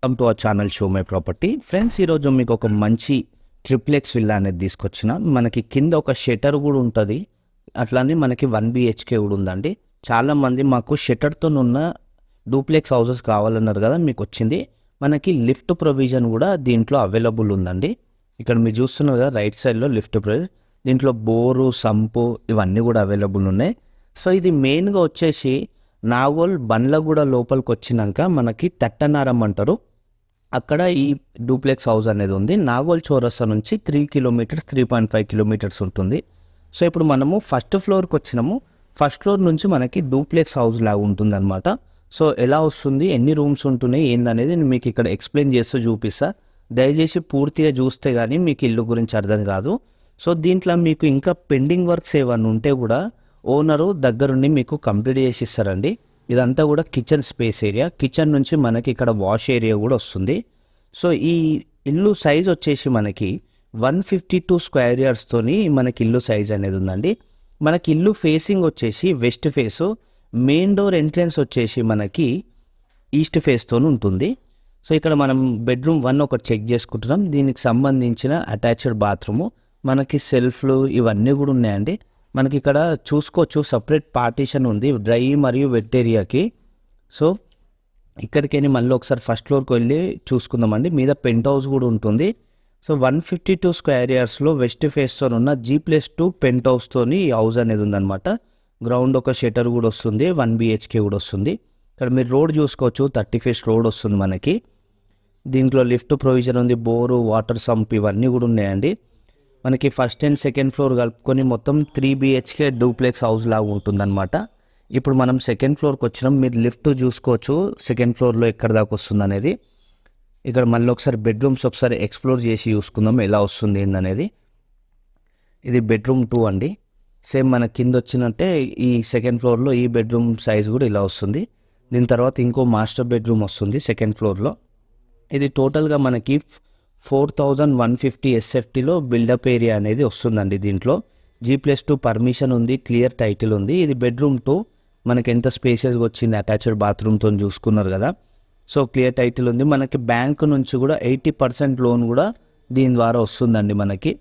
Welcome to our channel show my property friends. ఈరోజు మీకు ఒక మంచి ట్రిప్లెక్స్ విల్లా అనేది తీసుకొచ్చిన. మనకి కింద ఒక షటర్ కూడా ఉంటుంది, అట్లానే మనకి 1 BHK కూడా ఉందండి. చాలామంది మాకు షటర్తో ఉన్న డూప్లెక్స్ హౌసెస్ కావాలన్నారు కదా, మీకు వచ్చింది. మనకి లిఫ్ట్ ప్రొవిజన్ కూడా దీంట్లో అవైలబుల్ ఉందండి. ఇక్కడ మీరు చూస్తున్నారు కదా రైట్ సైడ్లో లిఫ్ట్ ప్రొవిజన్, దీంట్లో బోరు, సంపు ఇవన్నీ కూడా అవైలబుల్ ఉన్నాయి. సో ఇది మెయిన్గా వచ్చేసి నాగోల్ బండ్లగూడ లోపలికి వచ్చినాక మనకి తట్టనారం అంటారు, అక్కడ ఈ డూప్లెక్స్ హౌస్ అనేది ఉంది. నాగోల్ చౌరస్తా నుంచి 3 కిలోమీటర్స్ 3.5 కిలోమీటర్స్ ఉంటుంది. సో ఇప్పుడు మనము ఫస్ట్ ఫ్లోర్కి వచ్చినాము. ఫస్ట్ ఫ్లోర్ నుంచి మనకి డూప్లెక్స్ హౌస్ లాగా ఉంటుంది అనమాట. సో ఎలా వస్తుంది, ఎన్ని రూమ్స్ ఉంటున్నాయి ఏందనేది నేను మీకు ఇక్కడ ఎక్స్ప్లెయిన్ చేస్తూ చూపిస్తా. దయచేసి పూర్తిగా చూస్తే కానీ మీకు ఇల్లు గురించి అర్థం కాదు. సో దీంట్లో మీకు ఇంకా పెండింగ్ వర్క్స్ ఏమన్నా ఉంటే కూడా ఓనరు దగ్గరుండి మీకు కంప్లీట్ చేసి ఇస్తారండి. ఇదంతా కూడా కిచెన్ స్పేస్ ఏరియా. కిచెన్ నుంచి మనకి ఇక్కడ వాష్ ఏరియా కూడా వస్తుంది. సో ఈ ఇల్లు సైజ్ వచ్చేసి మనకి 152 స్క్వేర్ యార్డ్స్తోని మనకి ఇల్లు సైజ్ అనేది ఉందండి. మనకి ఇల్లు ఫేసింగ్ వచ్చేసి west face, main door entrance వచ్చేసి మనకి ఈస్ట్ ఫేస్తో ఉంటుంది. సో ఇక్కడ మనం బెడ్రూమ్ 1 ఒకటి చెక్ చేసుకుంటున్నాం. దీనికి సంబంధించిన అటాచ్డ్ బాత్రూము, మనకి సెల్ఫ్లు ఇవన్నీ కూడా ఉన్నాయండి. మనకి ఇక్కడ చూసుకోవచ్చు సపరేట్ పార్టీషన్ ఉంది డ్రై మరియు వెట్ ఏరియాకి. సో ఇక్కడికైనా మళ్ళీ ఒకసారి ఫస్ట్ ఫ్లోర్కి వెళ్ళి చూసుకుందామండి. మీద పెంట్ హౌస్ కూడా ఉంటుంది. సో 152 స్క్వేర్ యార్డ్స్లో వెస్ట్ ఫేస్తో ఉన్న G+2 పెంట్ హౌస్తోని ఈ హౌస్ అనేది ఉందన్నమాట. గ్రౌండ్ ఒక షటర్ కూడా వస్తుంది, 1 BHK కూడా వస్తుంది. ఇక్కడ మీరు రోడ్ చూసుకోవచ్చు, 30 ఫీట్ రోడ్ వస్తుంది మనకి. దీంట్లో లిఫ్ట్ ప్రొవిజన్ ఉంది, బోరు, వాటర్ సంప్ ఇవన్నీ కూడా ఉన్నాయండి. మనకి ఫస్ట్ అండ్ సెకండ్ ఫ్లోర్ కలుపుకొని మొత్తం 3 BHK డూప్లెక్స్ హౌస్ లాగా ఉంటుందన్నమాట. ఇప్పుడు మనం సెకండ్ ఫ్లోర్కి వచ్చినాం. మీరు లిఫ్ట్ చూసుకోవచ్చు సెకండ్ ఫ్లోర్లో ఎక్కడ దాకా వస్తుంది అనేది. ఇక్కడ మళ్ళీ ఒకసారి బెడ్రూమ్స్ ఒకసారి ఎక్స్ప్లోర్ చేసి చూసుకుందాం ఎలా వస్తుంది ఏందనేది. ఇది బెడ్రూమ్ 2 అండి. సేమ్ మన కింద వచ్చినట్టే ఈ సెకండ్ ఫ్లోర్లో ఈ బెడ్రూమ్ సైజ్ కూడా ఇలా వస్తుంది. దీని తర్వాత ఇంకో మాస్టర్ బెడ్రూమ్ వస్తుంది సెకండ్ ఫ్లోర్లో. ఇది టోటల్గా మనకి 4150 SFTలో బిల్డప్ ఏరియా అనేది వస్తుందండి. దీంట్లో G+2 పర్మిషన్ ఉంది, క్లియర్ టైటిల్ ఉంది. ఇది బెడ్రూమ్ 2 మనకి ఎంత స్పేసెస్గా వచ్చింది, అటాచ్డ్ బాత్రూమ్తో చూసుకున్నారు కదా. సో క్లియర్ టైటిల్ ఉంది. మనకి బ్యాంక్ నుంచి కూడా 80% లోన్ కూడా దీని ద్వారా వస్తుందండి మనకి.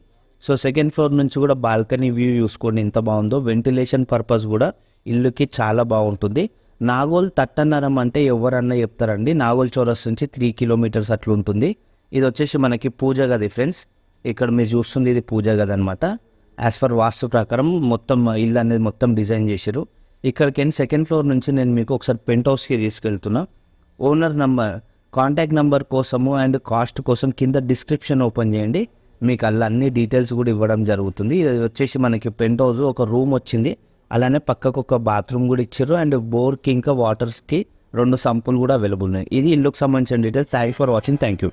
సో సెకండ్ ఫ్లోర్ నుంచి కూడా బాల్కనీ వ్యూ చూసుకోండి ఎంత బాగుందో. వెంటిలేషన్ పర్పస్ కూడా ఇల్లుకి చాలా బాగుంటుంది. నాగోల్ తట్టనరం అంటే ఎవరన్నా చెప్తారండి. నాగోల్ చౌరస్తా నుంచి 3 కిలోమీటర్స్ అట్లా ఉంటుంది. ఇది వచ్చేసి మనకి పూజ గది ఫ్రెండ్స్. ఇక్కడ మీరు చూస్తుంది ఇది పూజ గది అనమాట. యాజ్ ఫర్ వాస్తు ప్రకారం మొత్తం ఇల్లు అనేది మొత్తం డిజైన్ చేశారు. ఇక్కడికి సెకండ్ ఫ్లోర్ నుంచి నేను మీకు ఒకసారి పెంట్ హౌస్కి తీసుకెళ్తున్నా. ఓనర్ నంబర్, కాంటాక్ట్ నెంబర్ కోసము అండ్ కాస్ట్ కోసం కింద డిస్క్రిప్షన్ ఓపెన్ చేయండి, మీకు అలా అన్ని డీటెయిల్స్ కూడా ఇవ్వడం జరుగుతుంది. ఇది వచ్చేసి మనకి పెంట్ హౌస్, ఒక రూమ్ వచ్చింది, అలానే పక్కకు ఒక బాత్రూమ్ కూడా ఇచ్చారు. అండ్ బోర్కి ఇంకా వాటర్స్కి 2 సంపులు కూడా అవైలబుల్ ఉన్నాయి. ఇది ఇల్లుకు సంబంధించిన details. Thanks for watching. Thank you.